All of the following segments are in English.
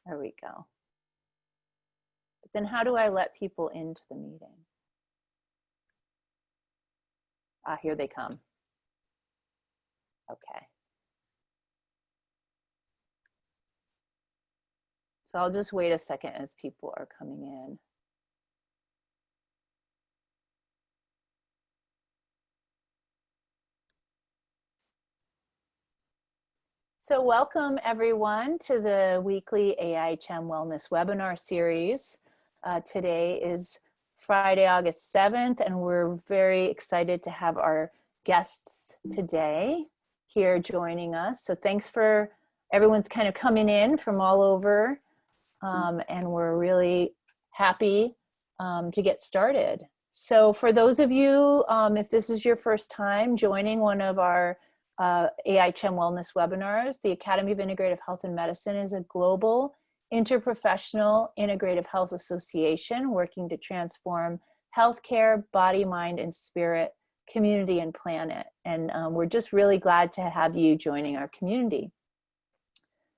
There we go. But then how do I let people into the meeting? Ah, here they come. Okay. So I'll just wait a second as people are coming in. So welcome everyone to the weekly AIHM Wellness webinar series. Today is Friday, August 7th, and we're very excited to have our guests today here joining us. So thanks for everyone's kind of coming in from all over, and we're really happy to get started. So for those of you, if this is your first time joining one of our AIHM Wellness webinars, the Academy of Integrative Health and Medicine is a global interprofessional integrative health association working to transform healthcare, body, mind, and spirit, community, and planet. And we're just really glad to have you joining our community.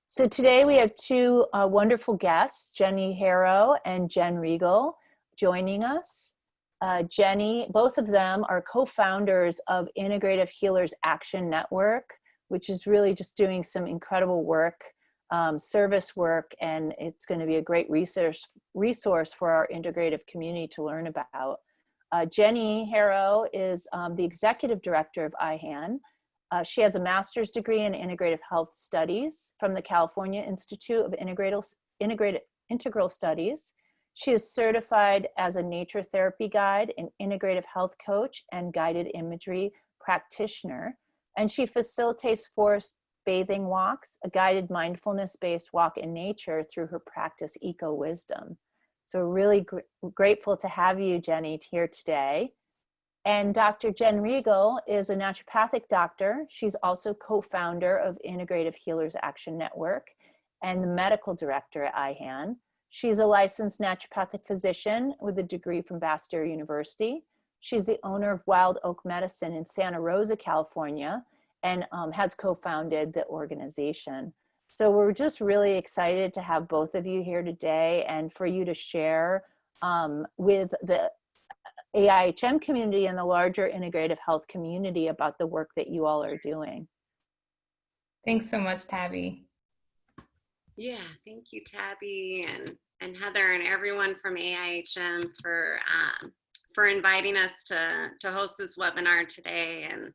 So today we have two wonderful guests, Jenny Harrow and Jen Riegle, joining us. Jenny, both of them are co-founders of Integrative Healers Action Network, which is really just doing some incredible work, service work, and it's going to be a great resource for our integrative community to learn about. Jenny Harrow is the executive director of IHAN. She has a master's degree in integrative health studies from the California Institute of Integral Studies. She is certified as a nature therapy guide, an integrative health coach, and guided imagery practitioner. And she facilitates forest bathing walks, a guided mindfulness-based walk in nature through her practice, Eco Wisdom. So really grateful to have you, Jenny, here today. And Dr. Jen Riegle is a naturopathic doctor. She's also co-founder of Integrative Healers Action Network and the medical director at IHAN. She's a licensed naturopathic physician with a degree from Bastyr University. She's the owner of Wild Oak Medicine in Santa Rosa, California, and has co-founded the organization. So we're just really excited to have both of you here today and for you to share with the AIHM community and the larger integrative health community about the work that you all are doing. Thanks so much, Tabby. Yeah, thank you, Tabby and Heather and everyone from AIHM for inviting us to host this webinar today. And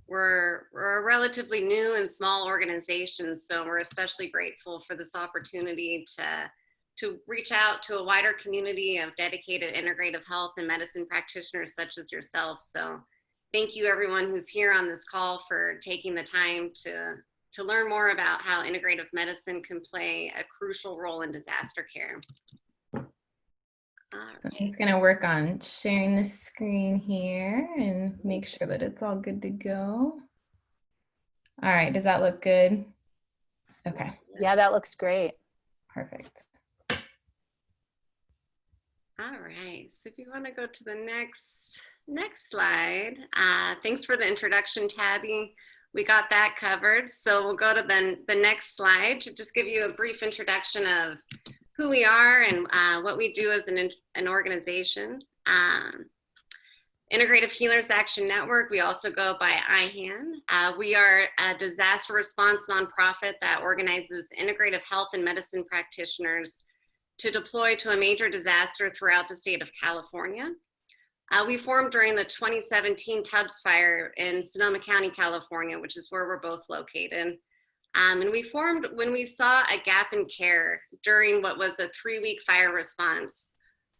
we're a relatively new and small organization, so we're especially grateful for this opportunity to reach out to a wider community of dedicated integrative health and medicine practitioners such as yourself. So thank you everyone who's here on this call for taking the time to learn more about how integrative medicine can play a crucial role in disaster care. Right. So I'm just gonna work on sharing the screen here and make sure that it's all good to go. All right, does that look good? Okay. Yeah, that looks great. Perfect. All right, so if you want to go to the next slide. Thanks for the introduction, Tabby. We got that covered. So we'll go to the next slide to just give you a brief introduction of who we are and what we do as an organization. Integrative Healers Action Network, we also go by IHAN. We are a disaster response nonprofit that organizes integrative health and medicine practitioners to deploy to a major disaster throughout the state of California. We formed during the 2017 Tubbs fire in Sonoma County, California, which is where we're both located. And we formed when we saw a gap in care during what was a 3-week fire response.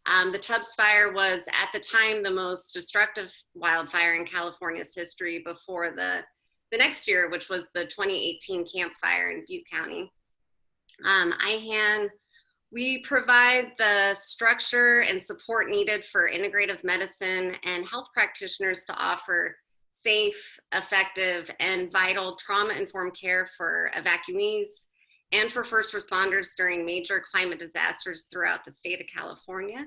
The Tubbs fire was at the time the most destructive wildfire in California's history before the next year, which was the 2018 Camp Fire in Butte County. IHAN, we provide the structure and support needed for integrative medicine and health practitioners to offer safe, effective, and vital trauma-informed care for evacuees and for first responders during major climate disasters throughout the state of California.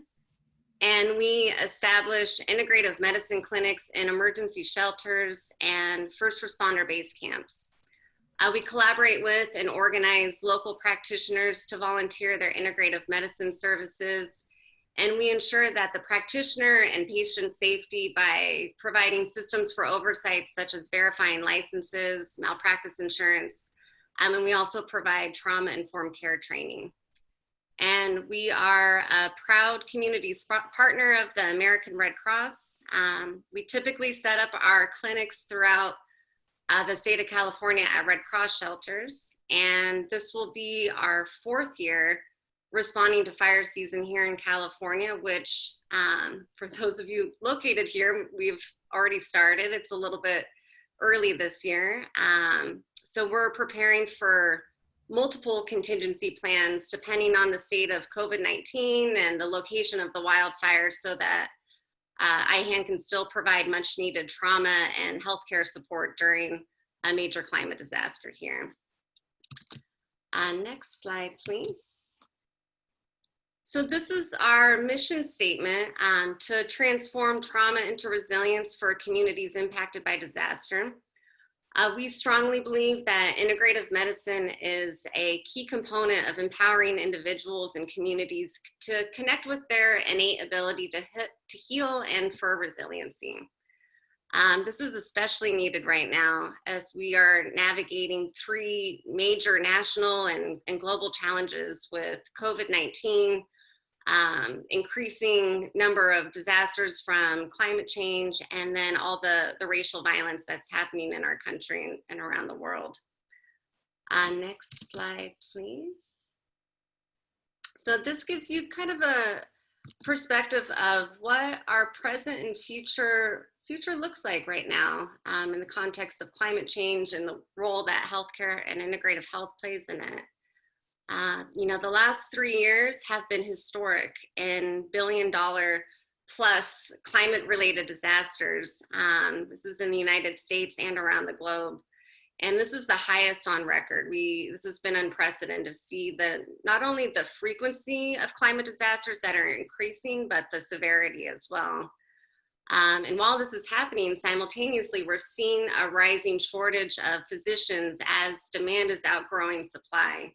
And we establish integrative medicine clinics in emergency shelters and first responder base camps. We collaborate with and organize local practitioners to volunteer their integrative medicine services. And we ensure that the practitioner and patient safety by providing systems for oversight, such as verifying licenses, malpractice insurance, and we also provide trauma-informed care training. And we are a proud community partner of the American Red Cross. We typically set up our clinics throughout the state of California at Red Cross shelters. And this will be our 4th year responding to fire season here in California, which for those of you located here, we've already started. It's a little bit early this year. So we're preparing for multiple contingency plans depending on the state of COVID-19 and the location of the wildfires, so that IHAN can still provide much needed trauma and healthcare support during a major climate disaster here. Next slide, please. So this is our mission statement, to transform trauma into resilience for communities impacted by disaster. We strongly believe that integrative medicine is a key component of empowering individuals and communities to connect with their innate ability to heal and for resiliency. This is especially needed right now as we are navigating 3 major national and global challenges with COVID-19, increasing number of disasters from climate change, and then all the racial violence that's happening in our country and around the world. Next slide, please. So this gives you kind of a perspective of what our present and future looks like right now in the context of climate change and the role that healthcare and integrative health plays in it. You know, the last 3 years have been historic in billion-dollar-plus climate-related disasters. This is in the United States and around the globe. And this is the highest on record. This has been unprecedented to see not only the frequency of climate disasters that are increasing, but the severity as well. And while this is happening, simultaneously, we're seeing a rising shortage of physicians as demand is outgrowing supply.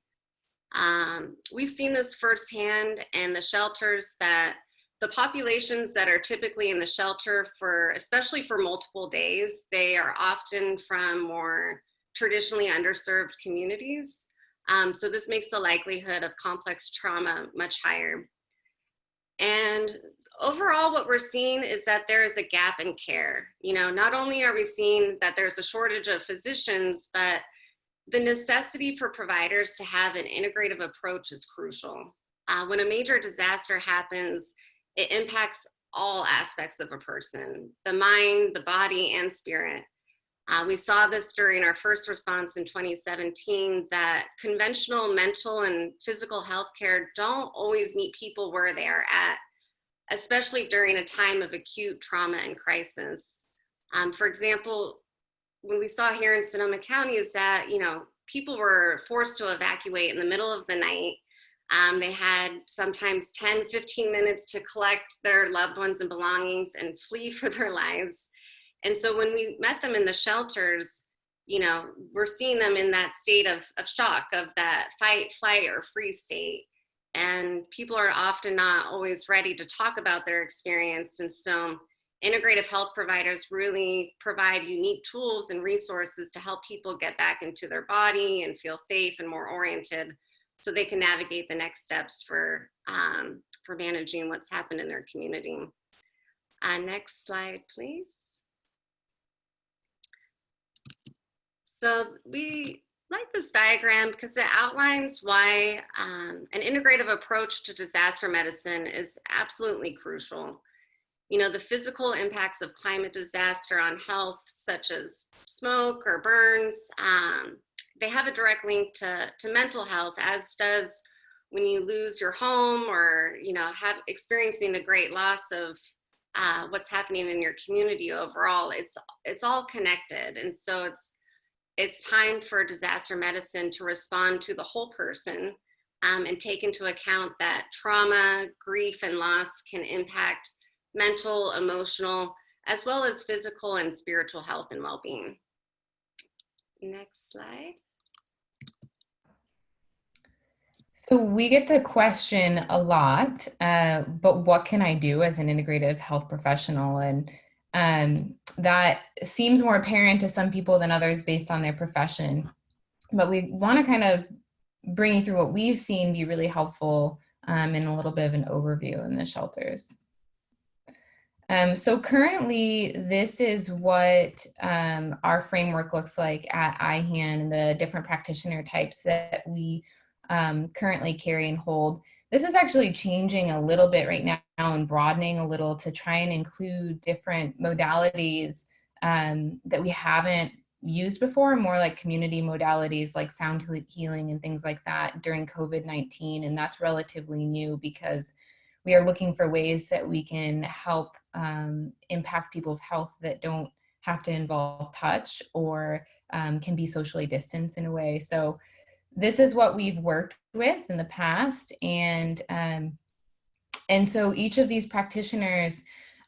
We've seen this firsthand in the shelters, that the populations that are typically in the shelter especially for multiple days, they are often from more traditionally underserved communities. So this makes the likelihood of complex trauma much higher. And overall, what we're seeing is that there is a gap in care. You know, not only are we seeing that there's a shortage of physicians, but the necessity for providers to have an integrative approach is crucial. When a major disaster happens, it impacts all aspects of a person, the mind, the body, and spirit. We saw this during our first response in 2017, that conventional mental and physical health care don't always meet people where they are at, especially during a time of acute trauma and crisis. For example, what we saw here in Sonoma County is that, you know, people were forced to evacuate in the middle of the night. They had sometimes 10, 15 minutes to collect their loved ones and belongings and flee for their lives. And so when we met them in the shelters, you know, we're seeing them in that state of shock, of that fight, flight, or freeze state. And people are often not always ready to talk about their experience. And so integrative health providers really provide unique tools and resources to help people get back into their body and feel safe and more oriented, so they can navigate the next steps for managing what's happened in their community. Next slide, please. So we like this diagram because it outlines why an integrative approach to disaster medicine is absolutely crucial. You know, the physical impacts of climate disaster on health, such as smoke or burns, they have a direct link to mental health, as does when you lose your home, or, you know, experiencing the great loss of what's happening in your community overall. It's all connected. And so it's time for disaster medicine to respond to the whole person and take into account that trauma, grief, and loss can impact mental, emotional, as well as physical and spiritual health and well-being. Next slide. So we get the question a lot, but what can I do as an integrative health professional? And that seems more apparent to some people than others based on their profession. But we want to kind of bring you through what we've seen be really helpful and a little bit of an overview in the shelters. So currently, this is what our framework looks like at IHAN and the different practitioner types that we currently carry and hold. This is actually changing a little bit right now and broadening a little to try and include different modalities that we haven't used before, more like community modalities like sound healing and things like that during COVID-19. And that's relatively new because we are looking for ways that we can help impact people's health that don't have to involve touch or can be socially distanced in a way. So this is what we've worked with in the past. And so each of these practitioners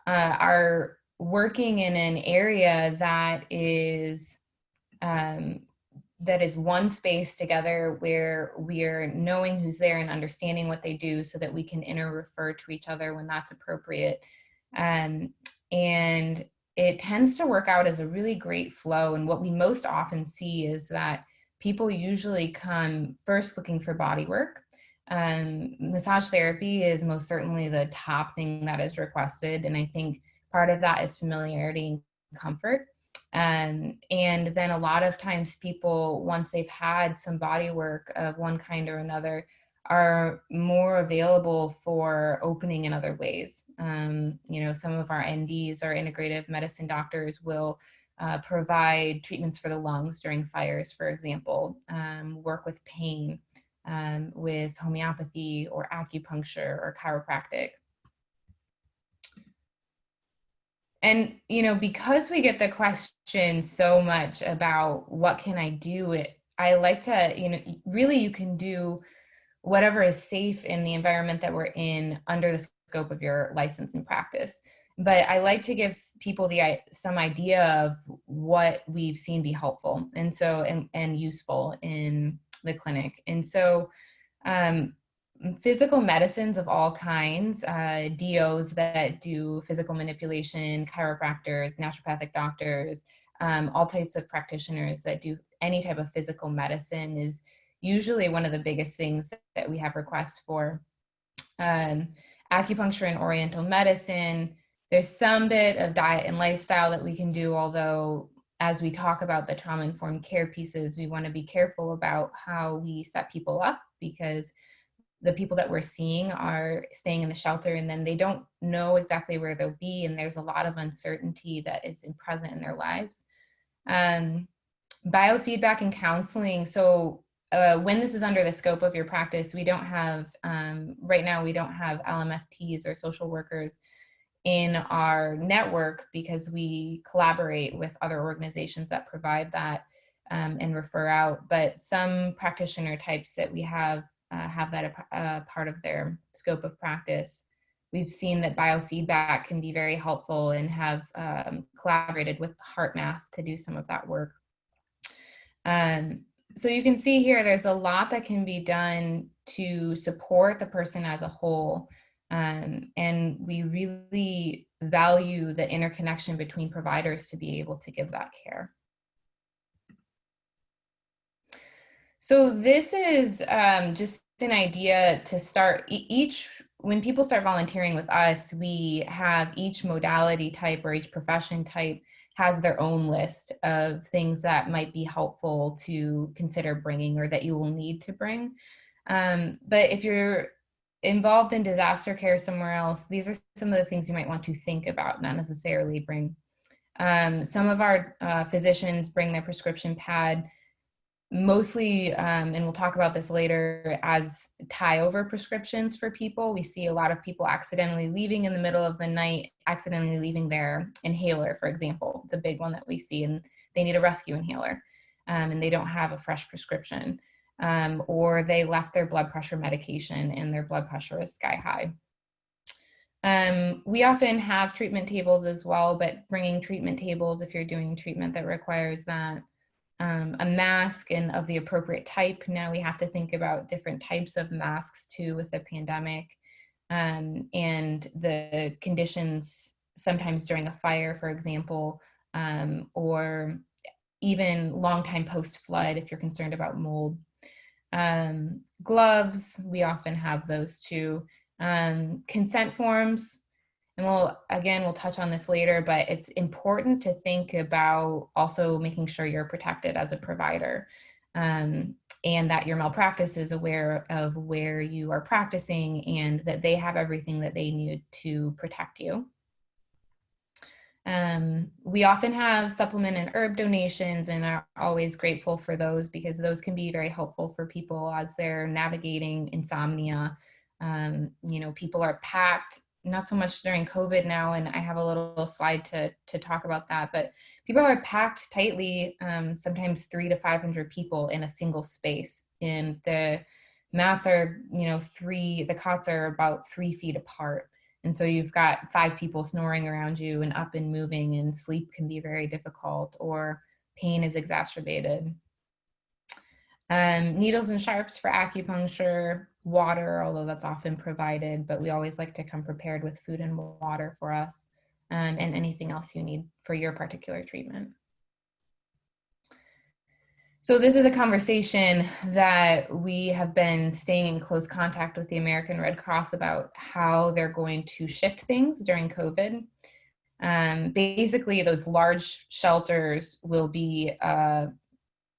are working in an area that is one space together where we're knowing who's there and understanding what they do so that we can inter-refer to each other when that's appropriate. And it tends to work out as a really great flow. And what we most often see is that people usually come first looking for body work. Massage therapy is most certainly the top thing that is requested. And I think part of that is familiarity and comfort. And then a lot of times people, once they've had some body work of one kind or another, are more available for opening in other ways. Some of our NDs, our integrative medicine doctors, will provide treatments for the lungs during fires, for example, work with pain, with homeopathy or acupuncture or chiropractic. And, because we get the question so much about what can I do, I like to, really you can do whatever is safe in the environment that we're in under the scope of your license and practice. But I like to give people some idea of what we've seen be helpful and useful in the clinic. And so physical medicines of all kinds, DOs that do physical manipulation, chiropractors, naturopathic doctors, all types of practitioners that do any type of physical medicine is usually one of the biggest things that we have requests for. Acupuncture and oriental medicine, there's some bit of diet and lifestyle that we can do, although as we talk about the trauma-informed care pieces, we want to be careful about how we set people up, because the people that we're seeing are staying in the shelter and then they don't know exactly where they'll be. And there's a lot of uncertainty that is present in their lives. Biofeedback and counseling. So when this is under the scope of your practice, we don't have, right now, we don't have LMFTs or social workers in our network because we collaborate with other organizations that provide that and refer out. But some practitioner types that we have that part of their scope of practice. We've seen that biofeedback can be very helpful and have collaborated with HeartMath to do some of that work. So you can see here, there's a lot that can be done to support the person as a whole. And we really value the interconnection between providers to be able to give that care. So this is just an idea to start. When people start volunteering with us, we have each modality type or each profession type has their own list of things that might be helpful to consider bringing or that you will need to bring. But if you're involved in disaster care somewhere else, these are some of the things you might want to think about, not necessarily bring. Some of our physicians bring their prescription pad mostly, and we'll talk about this later, as tie-over prescriptions for people. We see a lot of people accidentally leaving in the middle of the night, accidentally leaving their inhaler, for example. It's a big one that we see, and they need a rescue inhaler, and they don't have a fresh prescription. Or they left their blood pressure medication and their blood pressure is sky high. We often have treatment tables as well, but bringing treatment tables if you're doing treatment that requires that. a mask and of the appropriate type. Now we have to think about different types of masks too with the pandemic, and the conditions sometimes during a fire, for example, or even long time post-flood if you're concerned about mold. Gloves, we often have those too. Consent forms, and we'll touch on this later, but it's important to think about also making sure you're protected as a provider, and that your malpractice is aware of where you are practicing and that they have everything that they need to protect you. We often have supplement and herb donations and are always grateful for those because those can be very helpful for people as they're navigating insomnia. People are packed, not so much during COVID now, and I have a little slide to talk about that, but people are packed tightly, sometimes 300 to 500 people in a single space. And the mats are, the cots are about 3 feet apart. And so you've got 5 people snoring around you and up and moving, and sleep can be very difficult or pain is exacerbated. Needles and sharps for acupuncture, water, although that's often provided, but we always like to come prepared with food and water for us, and anything else you need for your particular treatment. So this is a conversation that we have been staying in close contact with the American Red Cross about how they're going to shift things during COVID. Basically, those large shelters will be,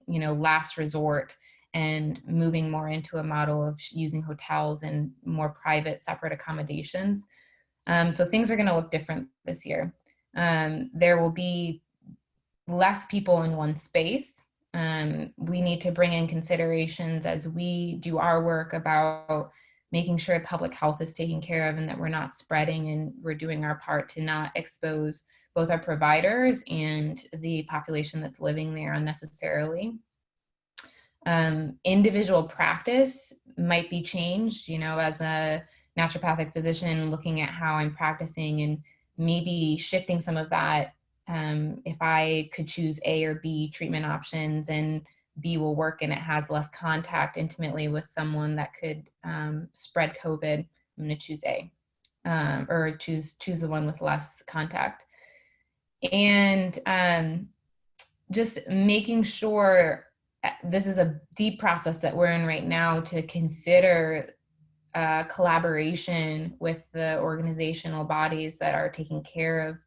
last resort, and moving more into a model of using hotels and more private, separate accommodations. So things are going to look different this year. There will be less people in one space. We need to bring in considerations as we do our work about making sure public health is taken care of and that we're not spreading, and we're doing our part to not expose both our providers and the population that's living there unnecessarily. Individual practice might be changed, as a naturopathic physician, looking at how I'm practicing and maybe shifting some of that. If I could choose A or B treatment options and B will work and it has less contact intimately with someone that could spread COVID, I'm going to choose A, or choose the one with less contact. And just making sure, this is a deep process that we're in right now, to consider collaboration with the organizational bodies that are taking care of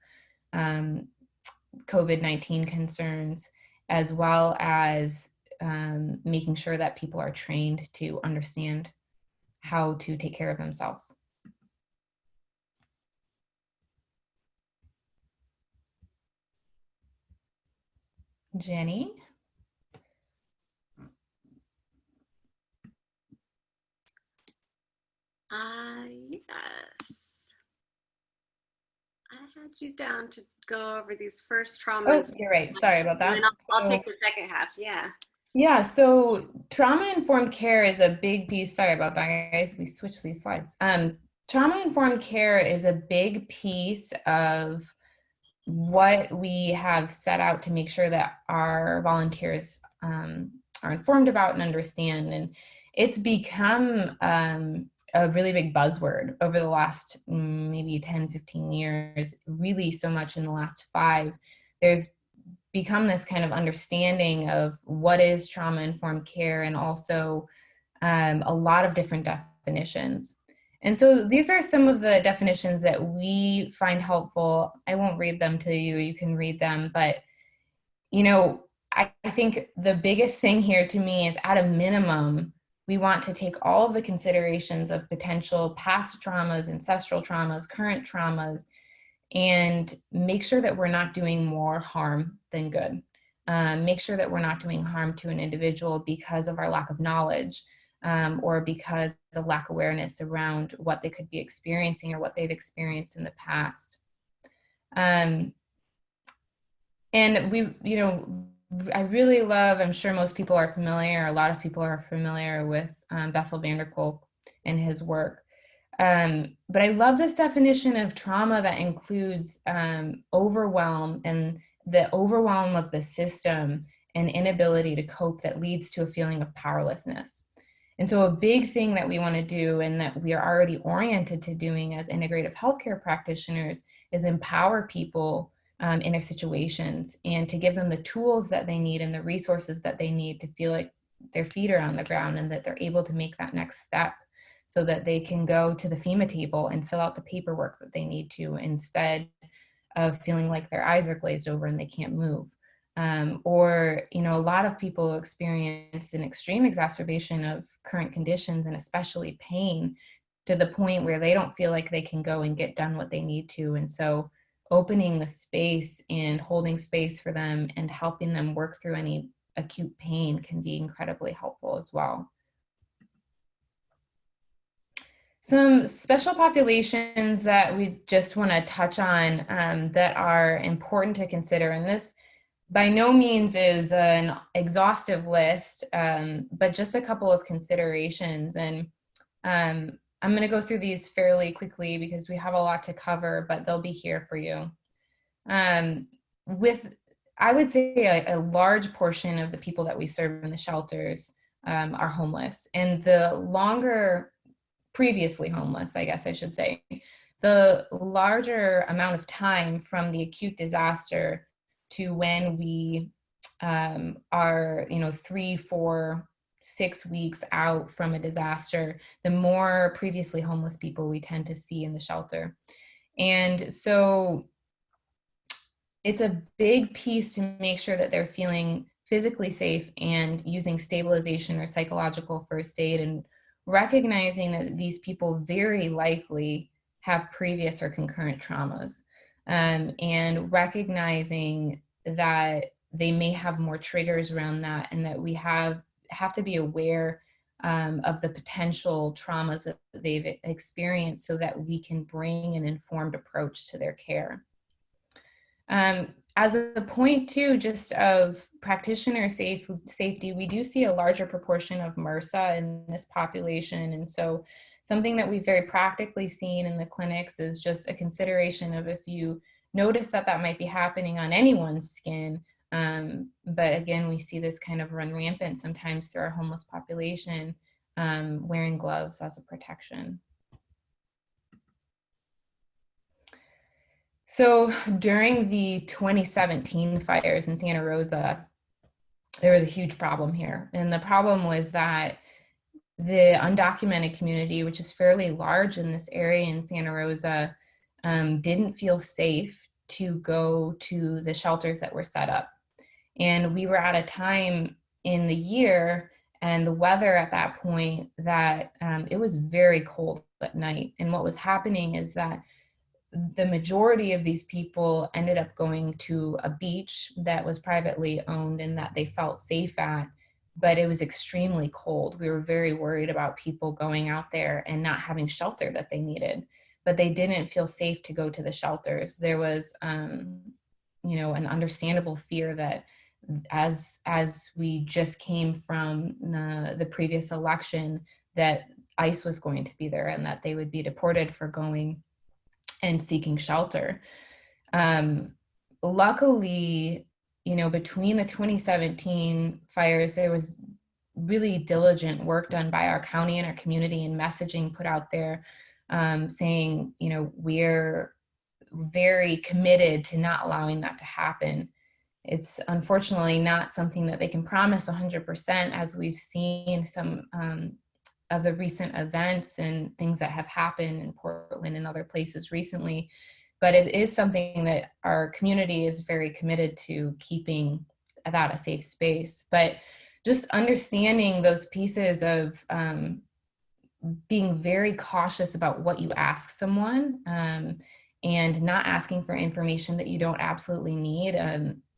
COVID-19 concerns, as well as making sure that people are trained to understand how to take care of themselves. Jenny? Yes. I had you down to go over these first trauma. Oh, you're right. Sorry about that. And I'll take the second half. Yeah. Yeah, so trauma-informed care is a big piece. Sorry about that, guys. We switched these slides. Trauma-informed care is a big piece of what we have set out to make sure that our volunteers are informed about and understand. And it's become a really big buzzword over the last maybe 10, 15 years, really so much in the last 5. There's become this kind of understanding of what is trauma-informed care, and also a lot of different definitions. And so these are some of the definitions that we find helpful. I won't read them to you, you can read them, but I think the biggest thing here to me is, at a minimum, we want to take all of the considerations of potential past traumas, ancestral traumas, current traumas, and make sure that we're not doing more harm than good. Make sure that we're not doing harm to an individual because of our lack of knowledge, or because of lack of awareness around what they could be experiencing or what they've experienced in the past. And I really love, I'm sure most people are familiar, a lot of people are familiar with Bessel van der Kolk and his work. But I love this definition of trauma that includes overwhelm, and the overwhelm of the system, an inability to cope that leads to a feeling of powerlessness. And so a big thing that we want to do, and that we are already oriented to doing as integrative healthcare practitioners, is empower people in their situations, and to give them the tools that they need and the resources that they need to feel like their feet are on the ground and that they're able to make that next step, so that they can go to the FEMA table and fill out the paperwork that they need to, instead of feeling like their eyes are glazed over and they can't move. Or, you know, a lot of people experience an extreme exacerbation of current conditions, and especially pain, to the point where they don't feel like they can go and get done what they need to. And so opening the space and holding space for them and helping them work through any acute pain can be incredibly helpful as well. Some special populations that we just want to touch on that are important to consider, and this by no means is an exhaustive list, but just a couple of considerations. And I'm going to go through these fairly quickly because we have a lot to cover, but they'll be here for you. I would say a large portion of the people that we serve in the shelters are homeless, and the longer previously homeless, I guess I should say, the larger amount of time from the acute disaster to when we are, 3, 4, 6 weeks out from a disaster, the more previously homeless people we tend to see in the shelter. And so it's a big piece to make sure that they're feeling physically safe and using stabilization or psychological first aid, and recognizing that these people very likely have previous or concurrent traumas, and recognizing that they may have more triggers around that, and that we have to be aware of the potential traumas that they've experienced, so that we can bring an informed approach to their care. As a point too, just of practitioner safety, we do see a larger proportion of MRSA in this population. And so something that we've very practically seen in the clinics is just a consideration of, if you notice that that might be happening on anyone's skin, but again, we see this kind of run rampant sometimes through our homeless population, wearing gloves as a protection. So during the 2017 fires in Santa Rosa, there was a huge problem here. And the problem was that the undocumented community, which is fairly large in this area in Santa Rosa, didn't feel safe to go to the shelters that were set up. And we were at a time in the year and the weather at that point that it was very cold at night. And what was happening is that the majority of these people ended up going to a beach that was privately owned and that they felt safe at, but it was extremely cold. We were very worried about people going out there and not having shelter that they needed, but they didn't feel safe to go to the shelters. There was, an understandable fear that as we just came from the previous election, that ICE was going to be there and that they would be deported for going and seeking shelter. Luckily, between the 2017 fires, there was really diligent work done by our county and our community, and messaging put out there saying, we're very committed to not allowing that to happen. It's unfortunately not something that they can promise 100%, as we've seen some of the recent events and things that have happened in Portland and other places recently. But it is something that our community is very committed to keeping that a safe space. But just understanding those pieces of being very cautious about what you ask someone, and not asking for information that you don't absolutely need.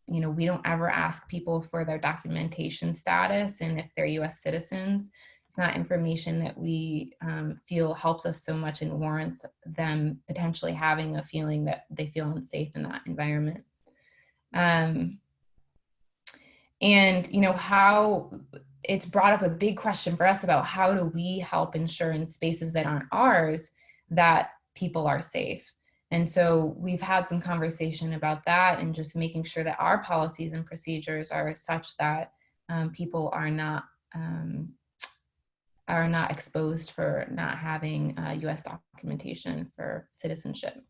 We don't ever ask people for their documentation status, and if they're US citizens. It's not information that we feel helps us so much and warrants them potentially having a feeling that they feel unsafe in that environment. And how it's brought up a big question for us about how do we help ensure in spaces that aren't ours that people are safe. And so we've had some conversation about that and just making sure that our policies and procedures are such that people are not exposed for not having U.S. documentation for citizenship.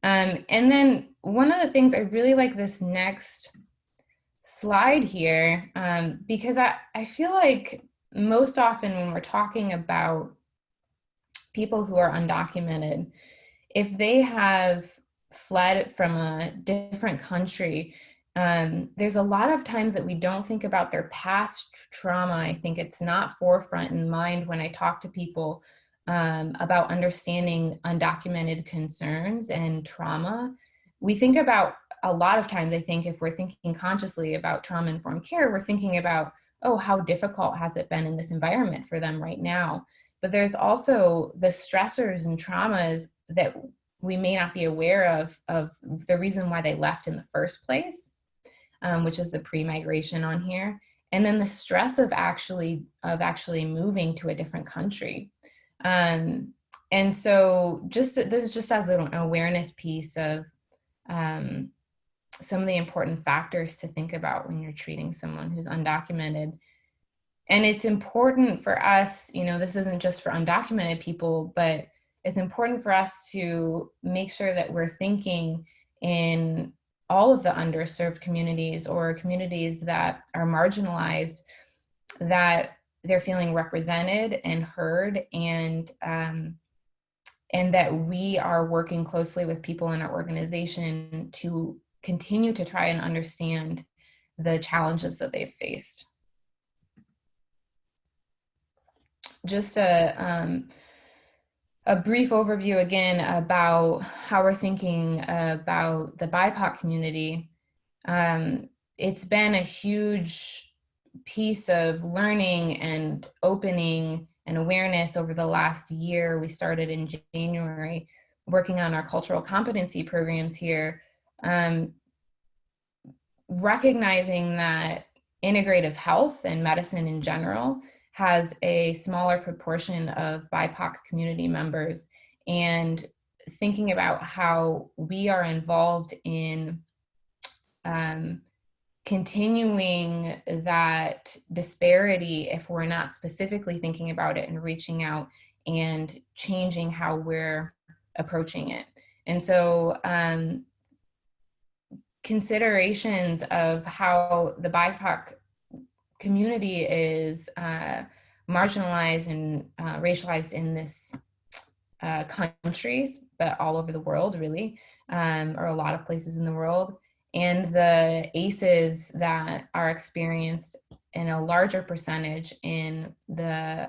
And then one of the things I really like this next slide here, because I feel like most often when we're talking about people who are undocumented, if they have fled from a different country, there's a lot of times that we don't think about their past trauma. I think it's not forefront in mind when I talk to people about understanding undocumented concerns and trauma. We think about, a lot of times, I think if we're thinking consciously about trauma-informed care, we're thinking about, oh, how difficult has it been in this environment for them right now? But there's also the stressors and traumas that we may not be aware of the reason why they left in the first place, which is the pre-migration on here. And then the stress of actually moving to a different country. And so this is just as an awareness piece of some of the important factors to think about when you're treating someone who's undocumented. And it's important for us, this isn't just for undocumented people, but it's important for us to make sure that we're thinking in all of the underserved communities or communities that are marginalized, that they're feeling represented and heard, and that we are working closely with people in our organization to continue to try and understand the challenges that they've faced. Just a brief overview again about how we're thinking about the BIPOC community. It's been a huge piece of learning and opening and awareness over the last year. We started in January working on our cultural competency programs here, recognizing that integrative health and medicine in general has a smaller proportion of BIPOC community members, and thinking about how we are involved in continuing that disparity if we're not specifically thinking about it and reaching out and changing how we're approaching it. And so considerations of how the BIPOC community is marginalized and racialized in this countries, but all over the world really, or a lot of places in the world, and the ACEs that are experienced in a larger percentage in the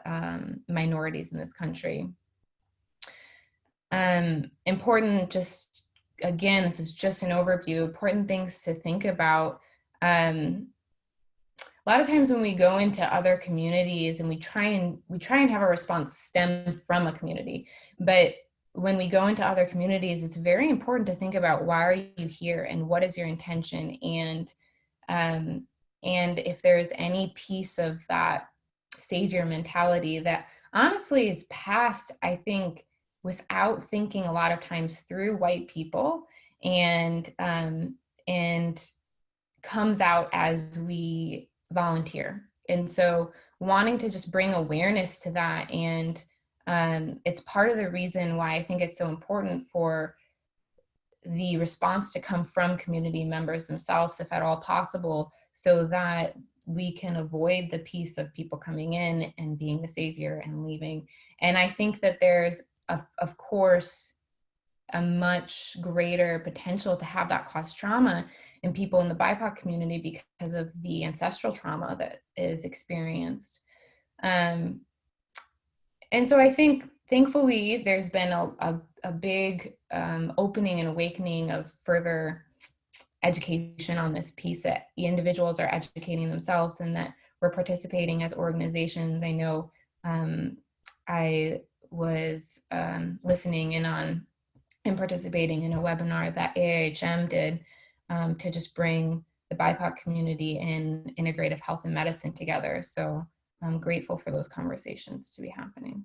minorities in this country. Important, just again, this is just an overview, important things to think about. A lot of times when we go into other communities and we try and have a response stem from a community, but when we go into other communities, it's very important to think about, why are you here and what is your intention, and if there's any piece of that savior mentality that honestly is passed, I think, without thinking a lot of times through white people, and comes out as we volunteer. And so wanting to just bring awareness to that, and it's part of the reason why I think it's so important for the response to come from community members themselves, if at all possible, so that we can avoid the piece of people coming in and being the savior and leaving. And I think that there's, of course, a much greater potential to have that cause trauma in people in the BIPOC community because of the ancestral trauma that is experienced. And so I think, thankfully, there's been a big opening and awakening of further education on this piece, that the individuals are educating themselves and that we're participating as organizations. I know I was listening in on and participating in a webinar that AIHM did to just bring the BIPOC community and integrative health and medicine together. So I'm grateful for those conversations to be happening.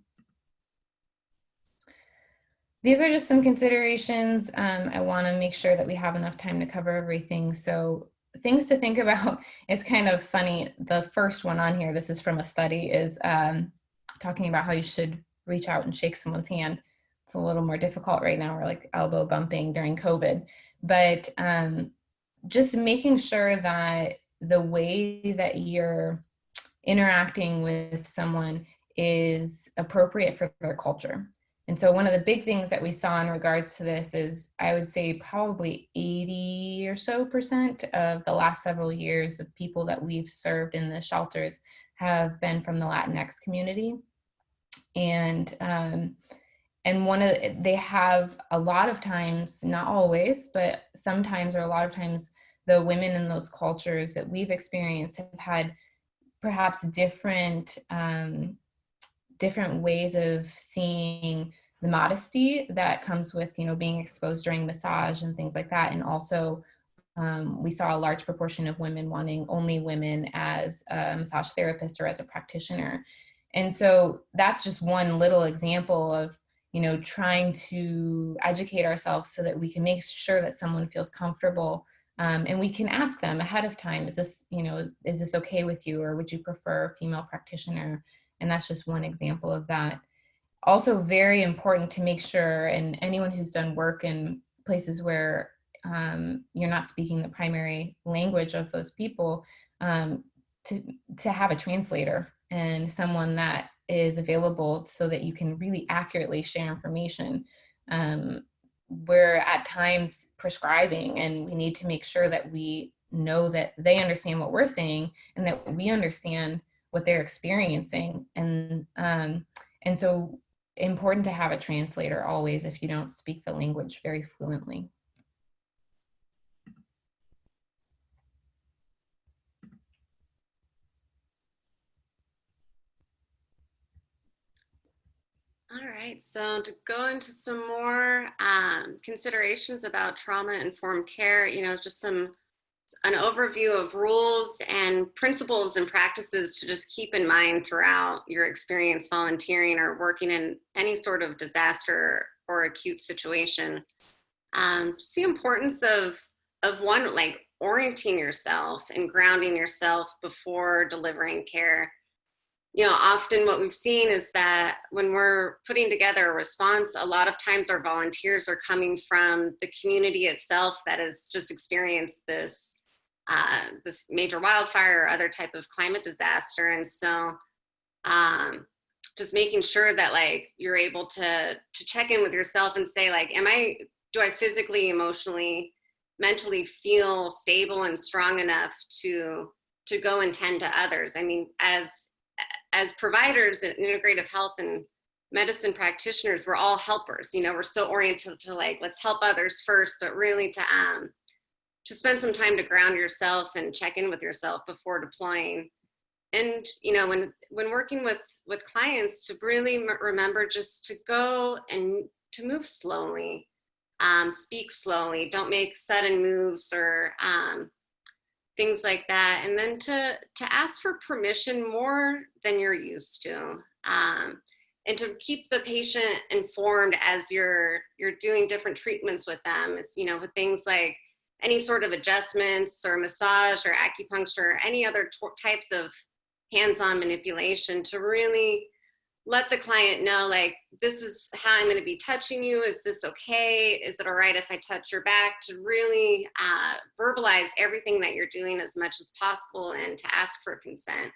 These are just some considerations. I want to make sure that we have enough time to cover everything. So things to think about. It's kind of funny. The first one on here, this is from a study, is talking about how you should reach out and shake someone's hand. It's a little more difficult right now. We're like elbow bumping during COVID, but just making sure that the way that you're interacting with someone is appropriate for their culture. And so one of the big things that we saw in regards to this is, I would say probably 80 or so % of the last several years of people that we've served in the shelters have been from the Latinx community. And they have a lot of times, not always, but sometimes, or a lot of times, the women in those cultures that we've experienced have had perhaps different ways of seeing the modesty that comes with, being exposed during massage and things like that. And also, we saw a large proportion of women wanting only women as a massage therapist or as a practitioner. And so that's just one little example of, trying to educate ourselves so that we can make sure that someone feels comfortable. And we can ask them ahead of time, is this okay with you? Or would you prefer a female practitioner? And that's just one example of that. Also very important to make sure, and anyone who's done work in places where you're not speaking the primary language of those people, to have a translator and someone that is available so that you can really accurately share information. We're at times prescribing, and we need to make sure that we know that they understand what we're saying and that we understand what they're experiencing. And so important to have a translator always if you don't speak the language very fluently. All right, so to go into some more considerations about trauma-informed care, just an overview of rules and principles and practices to just keep in mind throughout your experience volunteering or working in any sort of disaster or acute situation. Just the importance of one, like orienting yourself and grounding yourself before delivering care. Often what we've seen is that when we're putting together a response, a lot of times our volunteers are coming from the community itself that has just experienced this major wildfire or other type of climate disaster. And so just making sure that like you're able to check in with yourself and say like, do I physically, emotionally, mentally feel stable and strong enough to go and tend to others? I mean, as providers and integrative health and medicine practitioners, we're all helpers. We're so oriented to like, let's help others first, but really to spend some time to ground yourself and check in with yourself before deploying. And when working with clients, to really remember just to go and to move slowly, speak slowly, don't make sudden moves or things like that. And then to ask for permission more than you're used to, and to keep the patient informed as you're doing different treatments with them. It's, with things like any sort of adjustments or massage or acupuncture or any other types of hands-on manipulation, to really let the client know, like, this is how I'm going to be touching you. Is this okay? Is it all right if I touch your back? To really verbalize everything that you're doing as much as possible, and to ask for consent.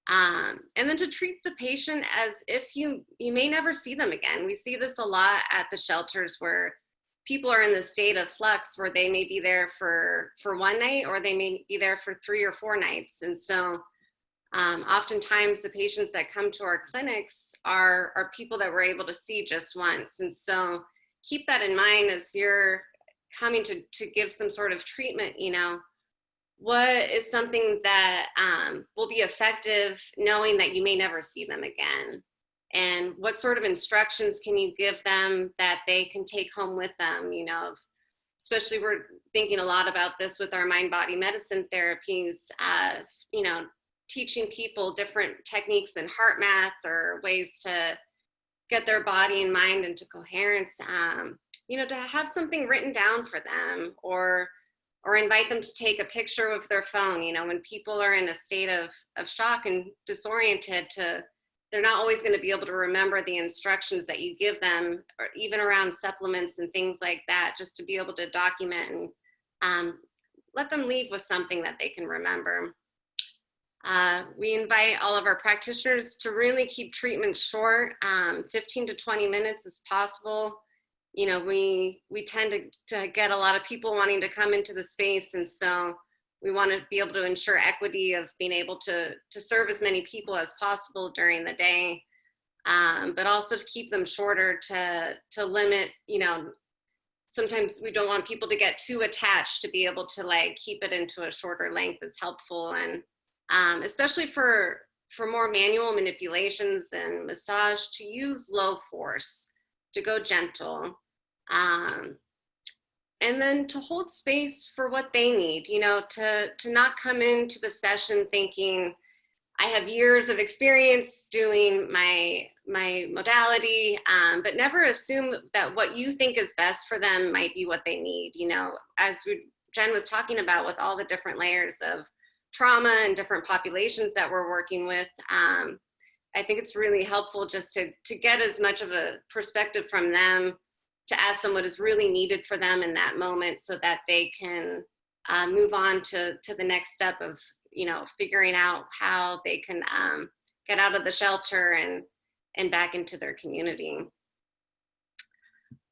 And then to treat the patient as if you may never see them again. We see this a lot at the shelters where people are in the state of flux, where they may be there for one night, or they may be there for 3 or 4 nights. And so oftentimes the patients that come to our clinics are people that we're able to see just once. And so keep that in mind as you're coming to give some sort of treatment. What is something that will be effective, knowing that you may never see them again? And what sort of instructions can you give them that they can take home with them? Especially we're thinking a lot about this with our mind-body medicine therapies, teaching people different techniques in heart math or ways to get their body and mind into coherence, you know, to have something written down for them, or invite them to take a picture with their phone. You know, when people are in a state of shock and disoriented, they're not always going to be able to remember the instructions that you give them, or even around supplements and things like that, just to be able to document and let them leave with something that they can remember. We invite all of our practitioners to really keep treatment short, 15 to 20 minutes as possible. You know, we tend to get a lot of people wanting to come into the space, and so we want to be able to ensure equity of being able to serve as many people as possible during the day, but also to keep them shorter, to limit, you know, sometimes we don't want people to get too attached, to be able to like keep it into a shorter length is helpful. And especially for more manual manipulations and massage, to use low force, to go gentle. And then to hold space for what they need, you know, to not come into the session thinking, I have years of experience doing my modality, but never assume that what you think is best for them might be what they need. You know, as Jen was talking about, with all the different layers of trauma and different populations that we're working with, I think it's really helpful just to get as much of a perspective from them, to ask them what is really needed for them in that moment, so that they can move on to the next step of, you know, figuring out how they can get out of the shelter and back into their community.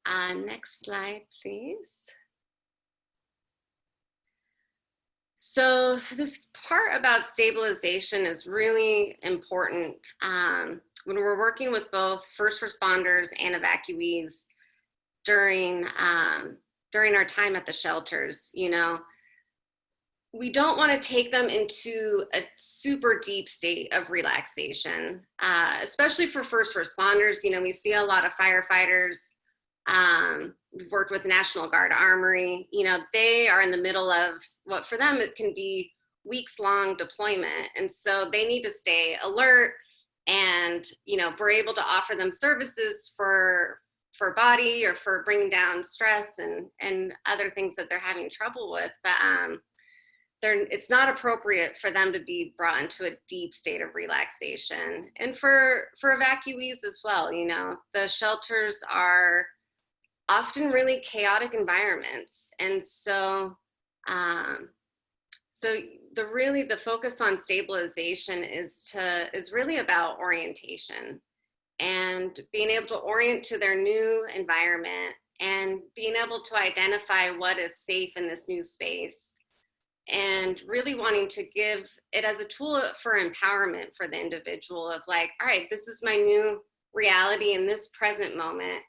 Next slide, please. So this part about stabilization is really important when we're working with both first responders and evacuees during our time at the shelters. You know, we don't want to take them into a super deep state of relaxation, especially for first responders. You know, we see a lot of firefighters. We've worked with National Guard Armory. You know, they are in the middle of what for them it can be weeks-long deployment, and so they need to stay alert. And you know, we're able to offer them services for body, or for bringing down stress and other things that they're having trouble with, but it's not appropriate for them to be brought into a deep state of relaxation. And for evacuees as well, you know, the shelters are often really chaotic environments, and so the focus on stabilization is really about orientation, and being able to orient to their new environment, and being able to identify what is safe in this new space, and really wanting to give it as a tool for empowerment for the individual of like, all right, this is my new reality in this present moment,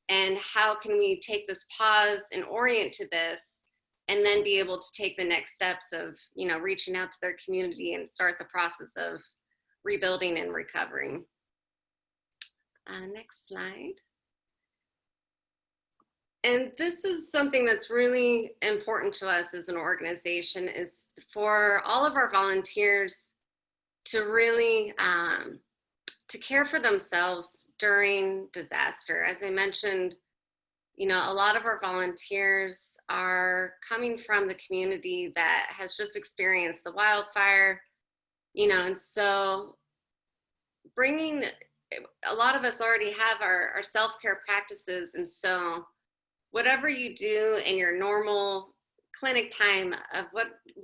and how can we take this pause and orient to this, and then be able to take the next steps of, you know, reaching out to their community and start the process of rebuilding and recovering. Next slide. And this is something that's really important to us as an organization, is for all of our volunteers to really to care for themselves during disaster. As I mentioned, you know, a lot of our volunteers are coming from the community that has just experienced the wildfire, you know, and so a lot of us already have our self-care practices, and so whatever you do in your normal clinic time of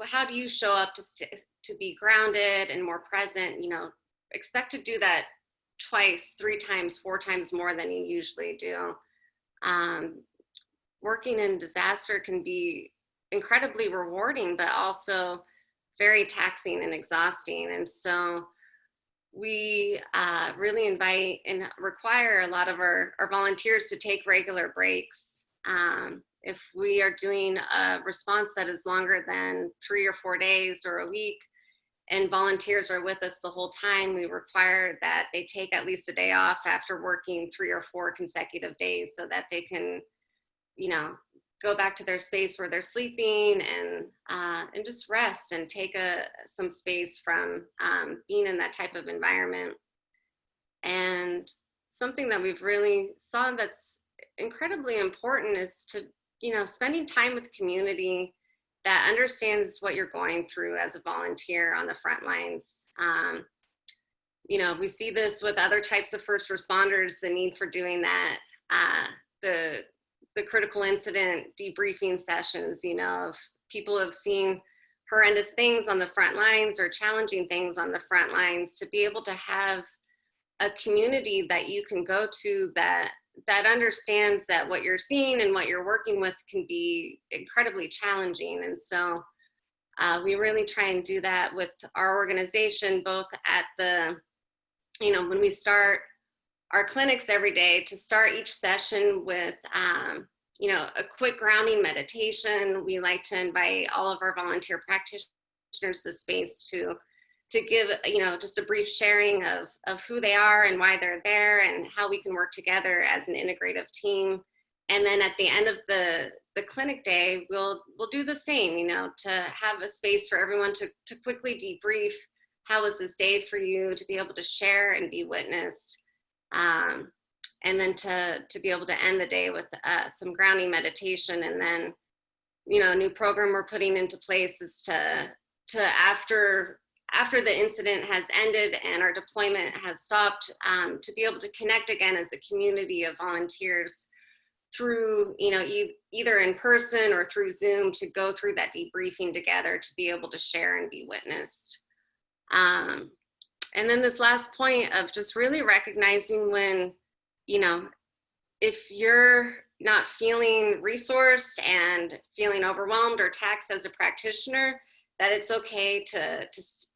how do you show up to be grounded and more present, you know, expect to do that twice, 3 times, 4 times more than you usually do. Working in disaster can be incredibly rewarding, but also very taxing and exhausting. And so we really invite and require a lot of our volunteers to take regular breaks. If we are doing a response that is longer than 3 or 4 days or a week, and volunteers are with us the whole time, we require that they take at least a day off after working 3 or 4 consecutive days, so that they can, you know, go back to their space where they're sleeping and just rest and take some space from being in that type of environment. And something that we've really saw that's incredibly important is to, spending time with community that understands what you're going through as a volunteer on the front lines. We see this with other types of first responders, the need for doing that, the critical incident debriefing sessions, if people have seen horrendous things on the front lines or challenging things on the front lines, to be able to have a community that you can go to that understands that what you're seeing and what you're working with can be incredibly challenging. And so we really try and do that with our organization, both at the, when we start our clinics every day, to start each session with, a quick grounding meditation. We like to invite all of our volunteer practitioners the space to give, just a brief sharing of who they are and why they're there and how we can work together as an integrative team. And then at the end of the clinic day, we'll do the same, to have a space for everyone to quickly debrief. How was this day for you? To be able to share and be witnessed. And then to be able to end the day with some grounding meditation. And then, a new program we're putting into place is to after the incident has ended and our deployment has stopped, to be able to connect again as a community of volunteers through, either in person or through Zoom, to go through that debriefing together, to be able to share and be witnessed. And then this last point of just really recognizing when, if you're not feeling resourced and feeling overwhelmed or taxed as a practitioner, that it's okay to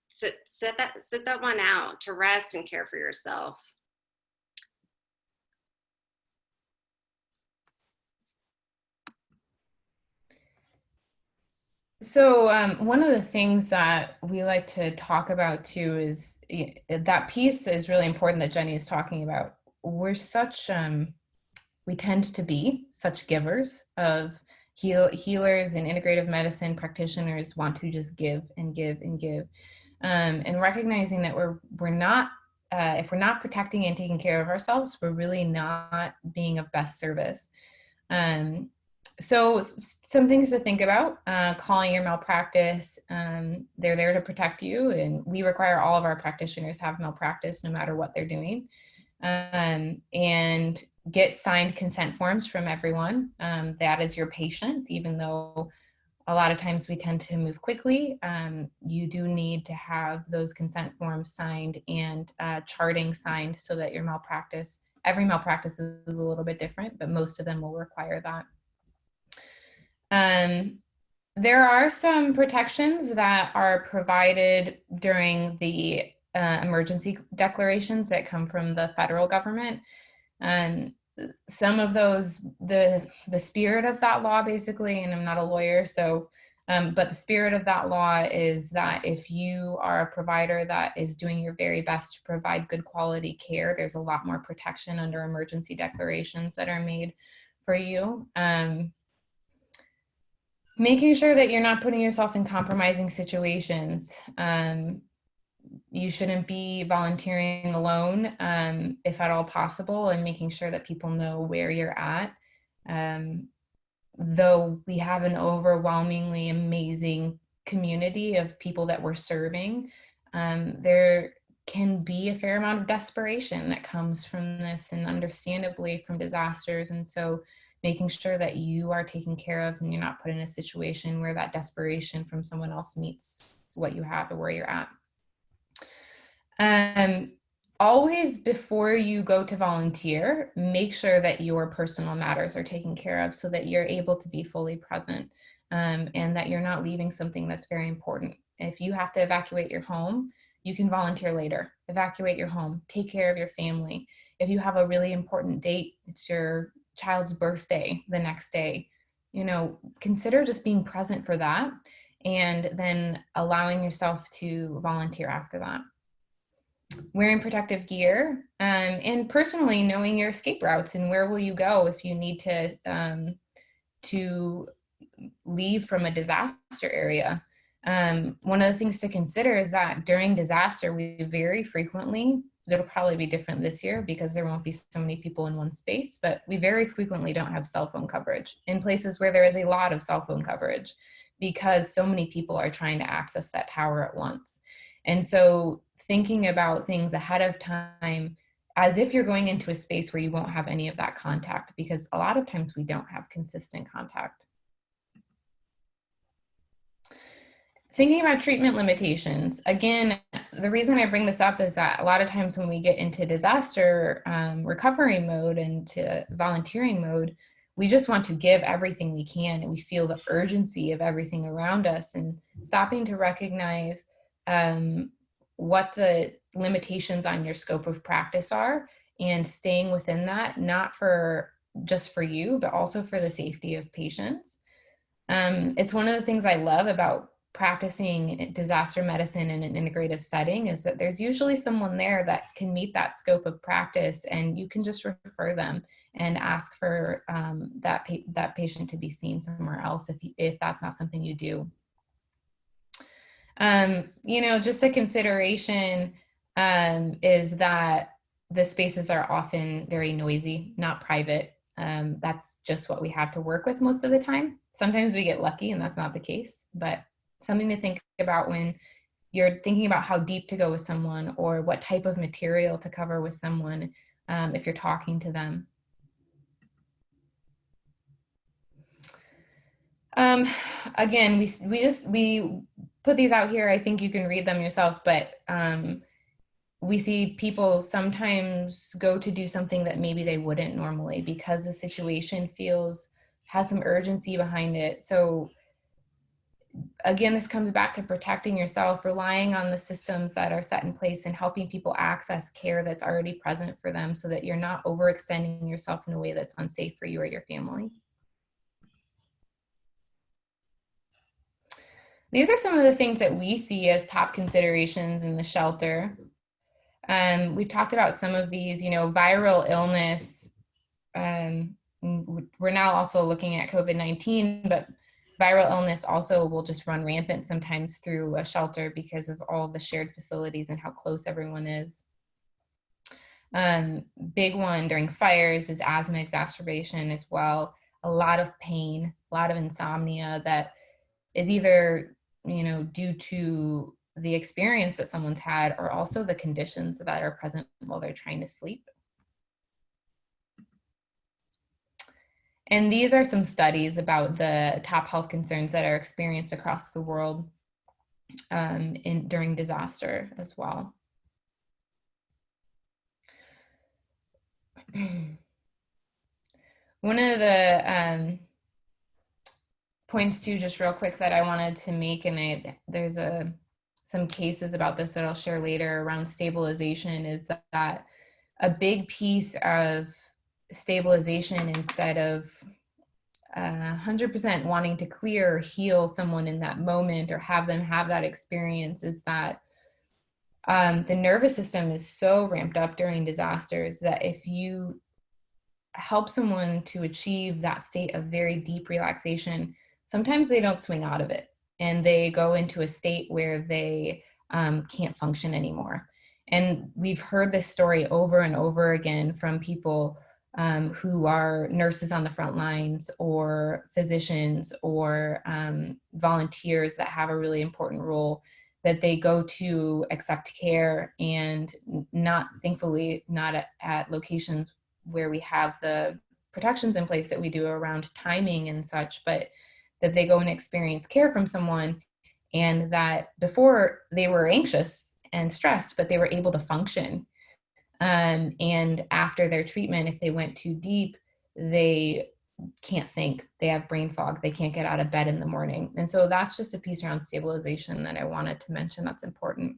sit that one out, to rest and care for yourself. So one of the things that we like to talk about too is that piece is really important that Jenny is talking about. We're such, we tend to be such givers of healers and integrative medicine practitioners want to just give and give and give. And recognizing that we're not, if we're not protecting and taking care of ourselves, we're really not being of best service. So some things to think about, calling your malpractice, they're there to protect you, and we require all of our practitioners have malpractice no matter what they're doing, and get signed consent forms from everyone. That is your patient, even though a lot of times we tend to move quickly. You do need to have those consent forms signed and charting signed so that your malpractice, every malpractice is a little bit different, but most of them will require that. There are some protections that are provided during the emergency declarations that come from the federal government. Some of those, the spirit of that law basically, and I'm not a lawyer, so, but the spirit of that law is that if you are a provider that is doing your very best to provide good quality care, there's a lot more protection under emergency declarations that are made for you. Making sure that you're not putting yourself in compromising situations. You shouldn't be volunteering alone, if at all possible, and making sure that people know where you're at. Though we have an overwhelmingly amazing community of people that we're serving, there can be a fair amount of desperation that comes from this, and understandably from disasters. And so making sure that you are taken care of and you're not put in a situation where that desperation from someone else meets what you have or where you're at. Always before you go to volunteer, make sure that your personal matters are taken care of so that you're able to be fully present, and that you're not leaving something that's very important. If you have to evacuate your home, you can volunteer later. Evacuate your home, take care of your family. If you have a really important date, it's your child's birthday the next day, consider just being present for that and then allowing yourself to volunteer after that. Wearing protective gear, and personally knowing your escape routes and where will you go if you need to leave from a disaster area. One of the things to consider is that during disaster, we very frequently it'll probably be different this year because there won't be so many people in one space, but we very frequently don't have cell phone coverage in places where there is a lot of cell phone coverage because so many people are trying to access that tower at once. And so thinking about things ahead of time as if you're going into a space where you won't have any of that contact, because a lot of times we don't have consistent contact. Thinking about treatment limitations, again, the reason I bring this up is that a lot of times when we get into disaster recovery mode and to volunteering mode, we just want to give everything we can, and we feel the urgency of everything around us, and stopping to recognize what the limitations on your scope of practice are and staying within that, not for just for you, but also for the safety of patients. It's one of the things I love about practicing disaster medicine in an integrative setting is that there's usually someone there that can meet that scope of practice, and you can just refer them and ask for that patient to be seen somewhere else if that's not something you do. You know, just a consideration is that the spaces are often very noisy, not private. That's just what we have to work with most of the time. Sometimes we get lucky and that's not the case, but something to think about when you're thinking about how deep to go with someone or what type of material to cover with someone if you're talking to them. Again, we put these out here. I think you can read them yourself, but we see people sometimes go to do something that maybe they wouldn't normally because the situation has some urgency behind it. So again, this comes back to protecting yourself, relying on the systems that are set in place and helping people access care that's already present for them so that you're not overextending yourself in a way that's unsafe for you or your family. These are some of the things that we see as top considerations in the shelter. We've talked about some of these, you know, viral illness. We're now also looking at COVID-19, but viral illness also will just run rampant sometimes through a shelter because of all the shared facilities and how close everyone is. Big one during fires is asthma exacerbation as well. A lot of pain, a lot of insomnia that is either, you know, due to the experience that someone's had or also the conditions that are present while they're trying to sleep. And these are some studies about the top health concerns that are experienced across the world during disaster as well. One of the points too, just real quick, that I wanted to make, and there's some cases about this that I'll share later around stabilization, is that a big piece of stabilization, instead of 100% wanting to clear or heal someone in that moment or have them have that experience, is that the nervous system is so ramped up during disasters that if you help someone to achieve that state of very deep relaxation, sometimes they don't swing out of it and they go into a state where they can't function anymore. And we've heard this story over and over again from people who are nurses on the front lines or physicians or volunteers that have a really important role, that they go to accept care and thankfully not at locations where we have the protections in place that we do around timing and such, but that they go and experience care from someone, and that before they were anxious and stressed, but they were able to function. And after their treatment, if they went too deep, they can't think, they have brain fog, they can't get out of bed in the morning. And so that's just a piece around stabilization that I wanted to mention that's important.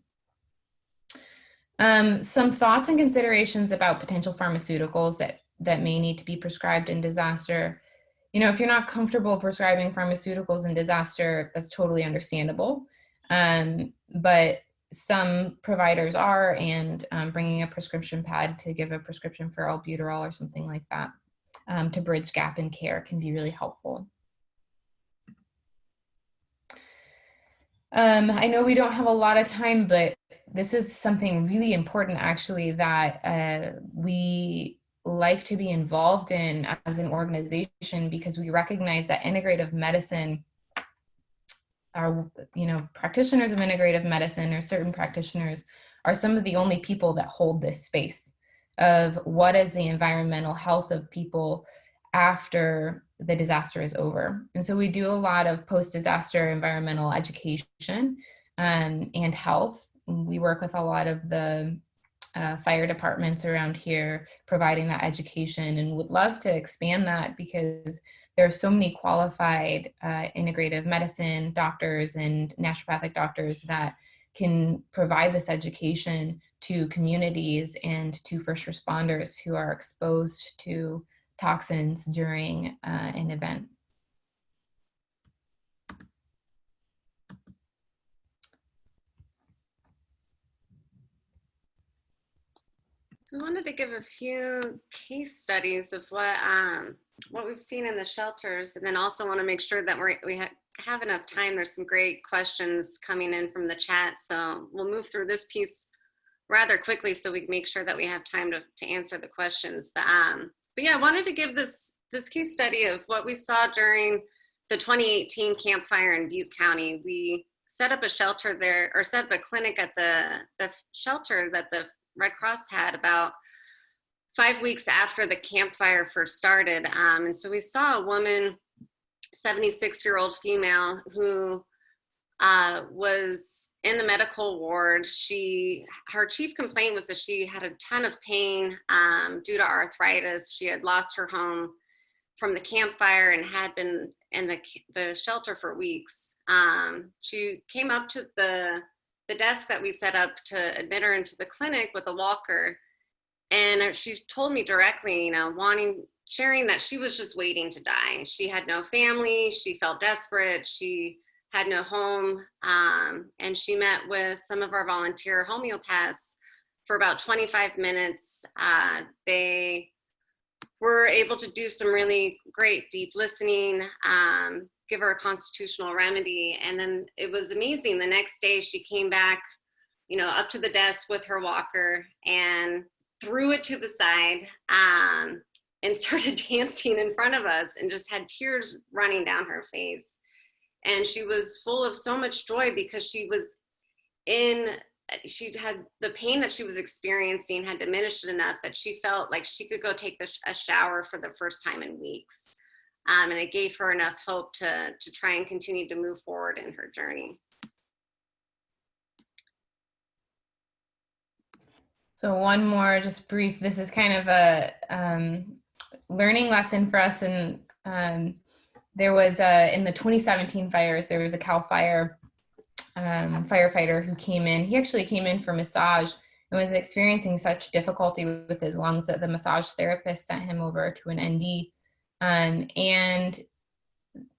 Some thoughts and considerations about potential pharmaceuticals that may need to be prescribed in disaster. You know, if you're not comfortable prescribing pharmaceuticals in disaster, that's totally understandable. But some providers are, and bringing a prescription pad to give a prescription for albuterol or something like that to bridge gap in care can be really helpful. I know we don't have a lot of time, but this is something really important, actually, that we like to be involved in as an organization, because we recognize that integrative medicine, our, practitioners of integrative medicine, or certain practitioners, are some of the only people that hold this space of what is the environmental health of people after the disaster is over. And so we do a lot of post-disaster environmental education and health. We work with a lot of the fire departments around here, providing that education, and would love to expand that, because there are so many qualified integrative medicine doctors and naturopathic doctors that can provide this education to communities and to first responders who are exposed to toxins during an event. I wanted to give a few case studies of what we've seen in the shelters, and then also want to make sure that we have enough time. There's some great questions coming in from the chat, so we'll move through this piece rather quickly so we can make sure that we have time to answer the questions. But yeah, I wanted to give this case study of what we saw during the 2018 Camp Fire in Butte County. We set up a shelter there, or set up a clinic at the shelter that the Red Cross had about 5 weeks after the campfire first started. And so we saw a woman, 76-year-old female, who was in the medical ward. Her chief complaint was that she had a ton of pain due to arthritis. She had lost her home from the campfire and had been in the shelter for weeks. She came up to the desk that we set up to admit her into the clinic with a walker. And she told me directly, sharing that she was just waiting to die. She had no family. She felt desperate. She had no home. And she met with some of our volunteer homeopaths for about 25 minutes. They were able to do some really great deep listening, give her a constitutional remedy. And then it was amazing. The next day she came back, up to the desk with her walker and threw it to the side and started dancing in front of us and just had tears running down her face. And she was full of so much joy because she had the pain that she was experiencing had diminished enough that she felt like she could go take a shower for the first time in weeks. And it gave her enough hope to try and continue to move forward in her journey. So one more, just brief, this is kind of a learning lesson for us. And there was in the 2017 fires, there was a CAL FIRE firefighter who came in. He actually came in for massage and was experiencing such difficulty with his lungs that the massage therapist sent him over to an ND. And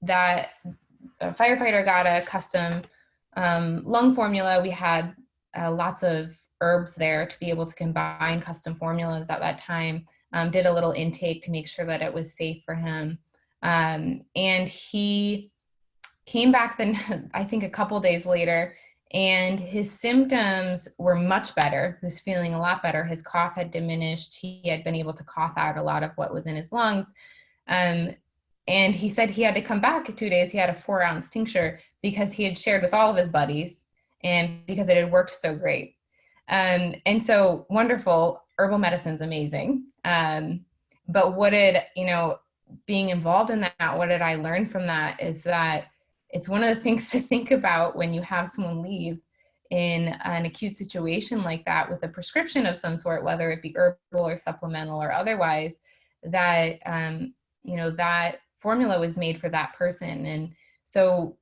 that firefighter got a custom lung formula. We had lots of herbs there to be able to combine custom formulas at that time. Did a little intake to make sure that it was safe for him. And he came back then, I think a couple days later, and his symptoms were much better. He was feeling a lot better. His cough had diminished. He had been able to cough out a lot of what was in his lungs. And he said he had to come back in 2 days. He had a 4-ounce tincture because he had shared with all of his buddies and because it had worked so great. And so wonderful, herbal medicine's amazing. But what did, being involved in that, what did I learn from that is that it's one of the things to think about when you have someone leave in an acute situation like that with a prescription of some sort, whether it be herbal or supplemental or otherwise, that, that formula was made for that person. And so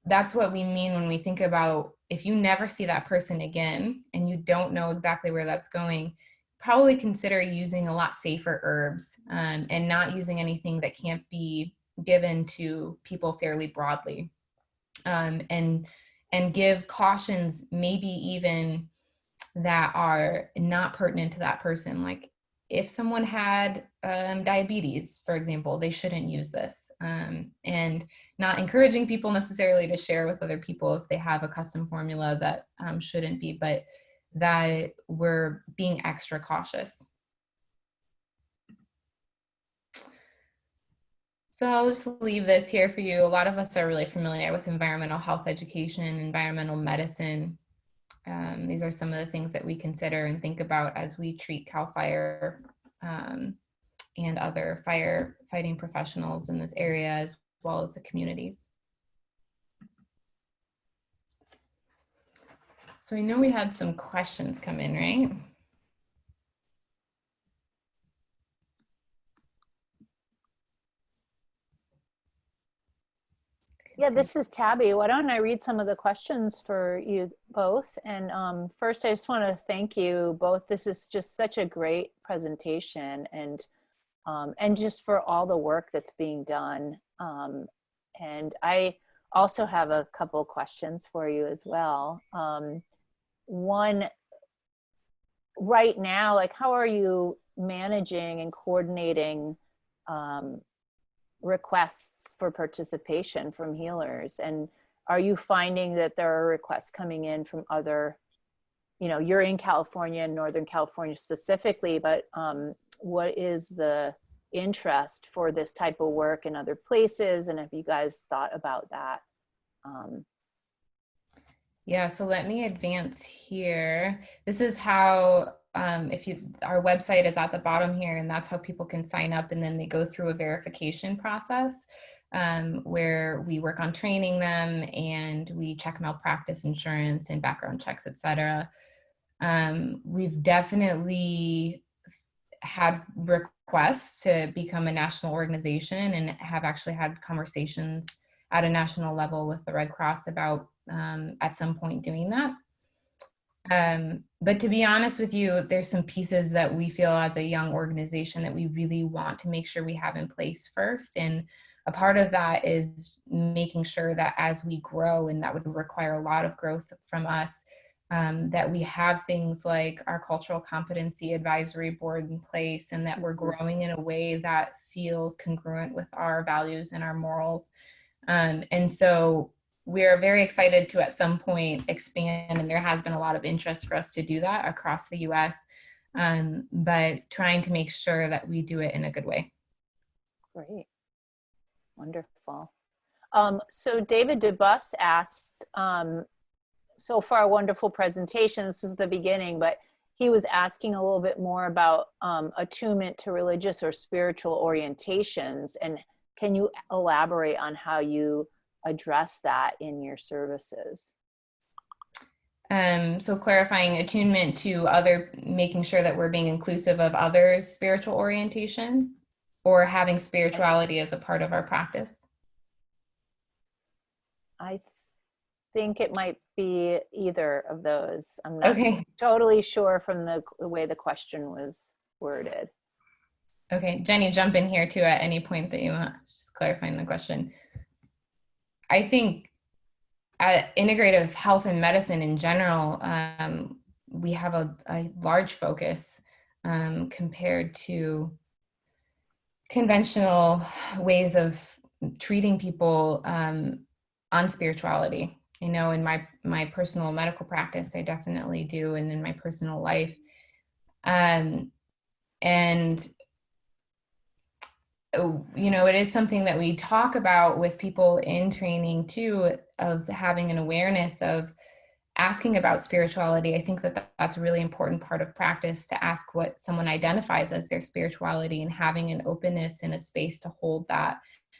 that's what we mean when we think about, if you never see that person again and you don't know exactly where that's going, probably consider using a lot safer herbs and not using anything that can't be given to people fairly broadly, and give cautions, maybe even that are not pertinent to that person. Like if someone had diabetes, for example, they shouldn't use this, and not encouraging people necessarily to share with other people if they have a custom formula that shouldn't be. But that we're being extra cautious. So I'll just leave this here for you. A lot of us are really familiar with environmental health education, environmental medicine. These are some of the things that we consider and think about as we treat CAL FIRE and other firefighting professionals in this area, as well as the communities. So I know we had some questions come in, right? Yeah, this is Tabby. Why don't I read some of the questions for you both? And first, I just want to thank you both. This is just such a great presentation, and just for all the work that's being done. And I also have a couple questions for you as well. One, right now, like, how are you managing and coordinating requests for participation from healers? And are you finding that there are requests coming in from other, you know, you're in California and Northern California specifically, but what is the interest for this type of work in other places? And have you guys thought about that? Yeah, so let me advance here. This is how, our website is at the bottom here, and that's how people can sign up, and then they go through a verification process where we work on training them and we check malpractice insurance and background checks, etc. We've definitely had requests to become a national organization and have actually had conversations at a national level with the Red Cross about at some point doing that. But to be honest with you, there's some pieces that we feel as a young organization that we really want to make sure we have in place first. And a part of that is making sure that as we grow, and that would require a lot of growth from us, that we have things like our cultural competency advisory board in place, and that we're growing in a way that feels congruent with our values and our morals. And so we're very excited to at some point expand, and there has been a lot of interest for us to do that across the US, but trying to make sure that we do it in a good way. Great. Wonderful. So David DeBus asks, so far, wonderful presentation. This is the beginning, but he was asking a little bit more about attunement to religious or spiritual orientations. And can you elaborate on how you address that in your services? So clarifying attunement to making sure that we're being inclusive of others' spiritual orientation, or having spirituality as a part of our practice? I think it might be either of those. I'm not totally sure from the way the question was worded. Okay, Jenny, jump in here too at any point that you want, just clarifying the question. I think at integrative health and medicine in general, we have a large focus compared to conventional ways of treating people on spirituality. You know, in my personal medical practice, I definitely do, and in my personal life. And you know, it is something that we talk about with people in training too, of having an awareness of asking about spirituality. I think that that's a really important part of practice, to ask what someone identifies as their spirituality, and having an openness and a space to hold that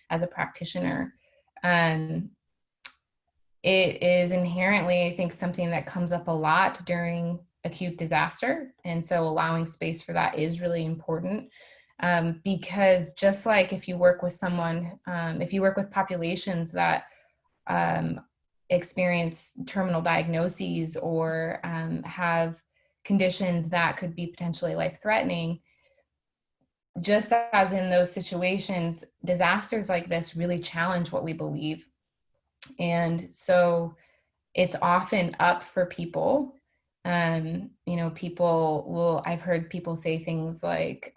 as a practitioner. It is inherently, I think, something that comes up a lot during acute disaster. And so allowing space for that is really important. Because just like if you work with someone, if you work with populations that experience terminal diagnoses or have conditions that could be potentially life-threatening, just as in those situations, disasters like this really challenge what we believe. And so it's often up for people. You know, I've heard people say things like,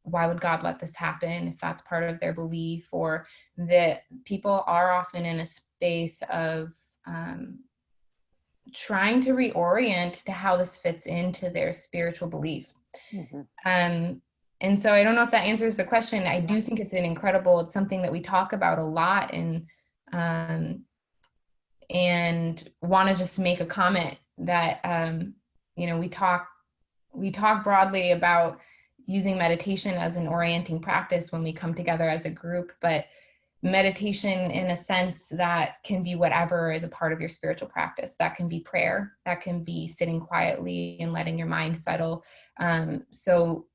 why would God let this happen, if that's part of their belief, or that people are often in a space of trying to reorient to how this fits into their spiritual belief. And so I don't know if that answers the question. I do think it's it's something that we talk about a lot, and want to just make a comment that, we talk broadly about using meditation as an orienting practice when we come together as a group, but meditation in a sense that can be whatever is a part of your spiritual practice. That can be prayer, that can be sitting quietly and letting your mind settle. So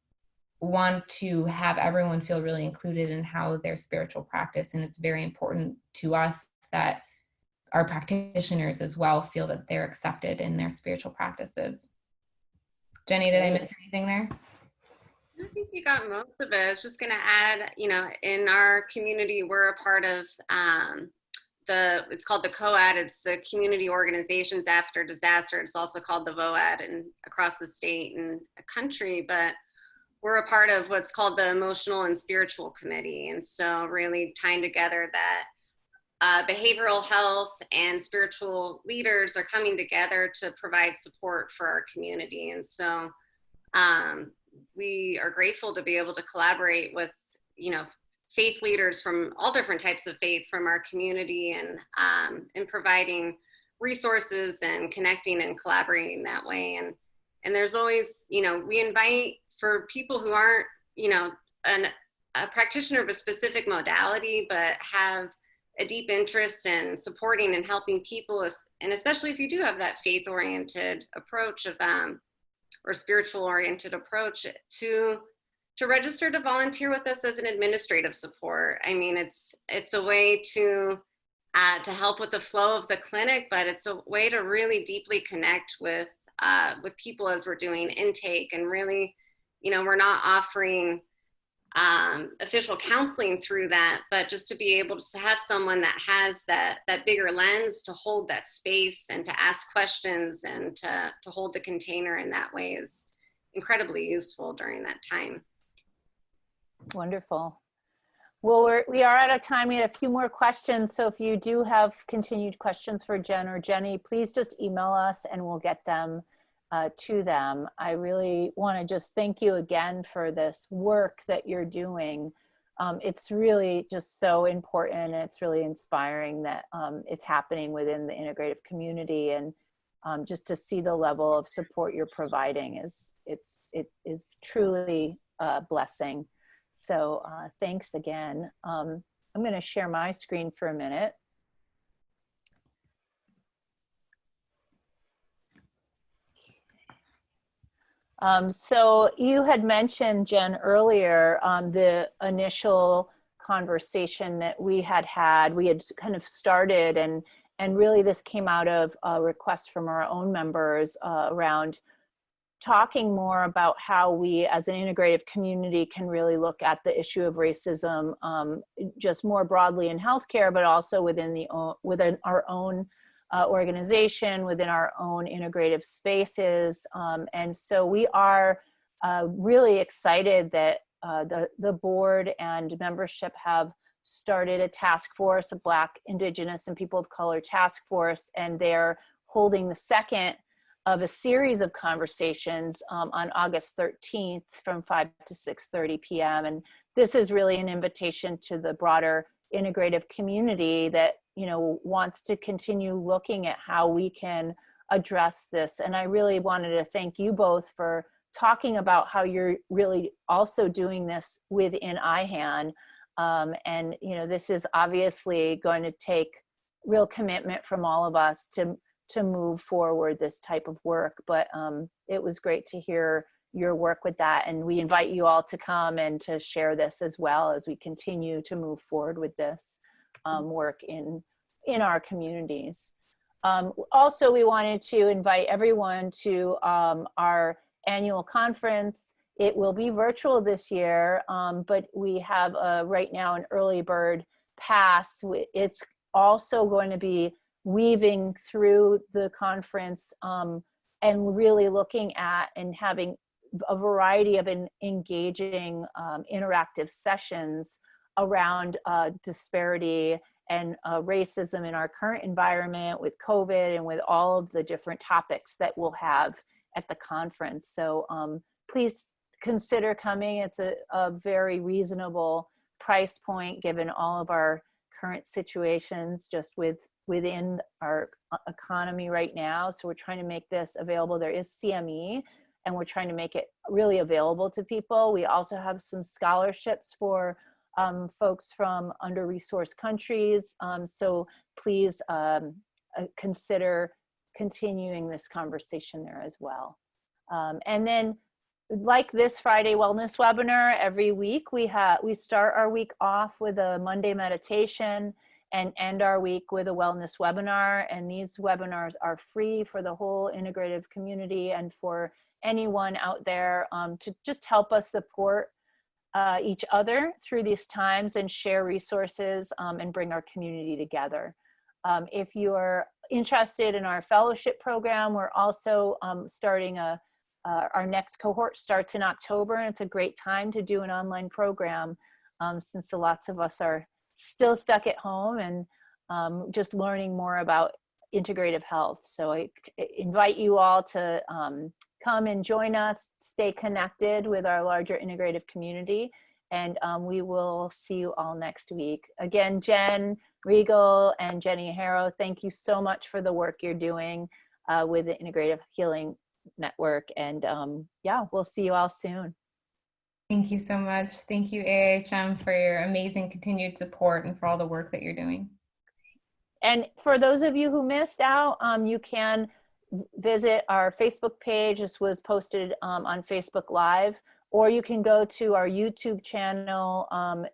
want to have everyone feel really included in how their spiritual practice, and it's very important to us that our practitioners as well feel that they're accepted in their spiritual practices. Jenny, did I miss anything there? I think you got most of it. I was just going to add, in our community, we're a part of it's called the COAD. It's the Community Organizations After Disaster. It's also called the VOAD and across the state and the country, but we're a part of what's called the Emotional and Spiritual Committee. And so really tying together that behavioral health and spiritual leaders are coming together to provide support for our community. And so we are grateful to be able to collaborate with, faith leaders from all different types of faith from our community, and in providing resources and connecting and collaborating that way. And there's always, we invite for people who aren't, a practitioner of a specific modality, but have a deep interest in supporting and helping people, and especially if you do have that faith-oriented approach of or spiritual-oriented approach, to register to volunteer with us as an administrative support. I mean, it's a way to help with the flow of the clinic, but it's a way to really deeply connect with people as we're doing intake, and really, we're not offering official counseling through that, but just to be able to have someone that has that bigger lens to hold that space and to ask questions and to hold the container in that way is incredibly useful during that time. Wonderful. Well, we are out of time. We had a few more questions. So if you do have continued questions for Jen or Jenny, please just email us and we'll get them to them. I really want to just thank you again for this work that you're doing. It's really just so important, and it's really inspiring that it's happening within the integrative community, and just to see the level of support you're providing it is truly a blessing. So thanks again. I'm going to share my screen for a minute. So you had mentioned, Jen, earlier the initial conversation that we had kind of started, and really this came out of a request from our own members around talking more about how we as an integrative community can really look at the issue of racism just more broadly in healthcare, but also within our own organization, within our own integrative spaces. And so we are really excited that the board and membership have started a task force, a Black, Indigenous, and People of Color task force, and they're holding the second of a series of conversations on August 13th from 5 to 6:30 p.m. And this is really an invitation to the broader integrative community that wants to continue looking at how we can address this. And I really wanted to thank you both for talking about how you're really also doing this within IHAN. And this is obviously going to take real commitment from all of us to move forward this type of work. But it was great to hear your work with that. And we invite you all to come and to share this as well as we continue to move forward with this work in our communities. Also, we wanted to invite everyone to our annual conference. It will be virtual this year, but we have right now an early bird pass. It's also going to be weaving through the conference and really looking at and having a variety of engaging interactive sessions around disparity and racism in our current environment with COVID and with all of the different topics that we'll have at the conference. So please consider coming. It's a very reasonable price point given all of our current situations just within our economy right now. So we're trying to make this available. There is CME, and we're trying to make it really available to people. We also have some scholarships for folks from under-resourced countries. So please consider continuing this conversation there as well. And then, like this Friday Wellness webinar, every week we start our week off with a Monday meditation and end our week with a wellness webinar. And these webinars are free for the whole integrative community and for anyone out there to just help us support each other through these times and share resources and bring our community together. If you're interested in our fellowship program, we're also starting our next cohort starts in October, and it's a great time to do an online program since lots of us are still stuck at home and just learning more about integrative health. So I invite you all to come and join us, stay connected with our larger integrative community, and we will see you all next week. Again, Jen Riegle and Jenny Harrow, thank you so much for the work you're doing with the Integrative Healing Network, and yeah, we'll see you all soon. Thank you so much. Thank you, AIHM, for your amazing continued support and for all the work that you're doing. And for those of you who missed out, you can visit our Facebook page. This was posted on Facebook Live, or you can go to our YouTube channel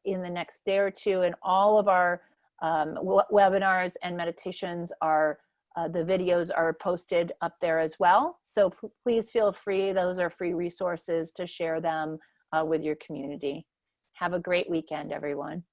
in the next day or two, and all of our webinars and meditations are, the videos are posted up there as well. So please feel free, those are free resources, to share them with your community. Have a great weekend, everyone.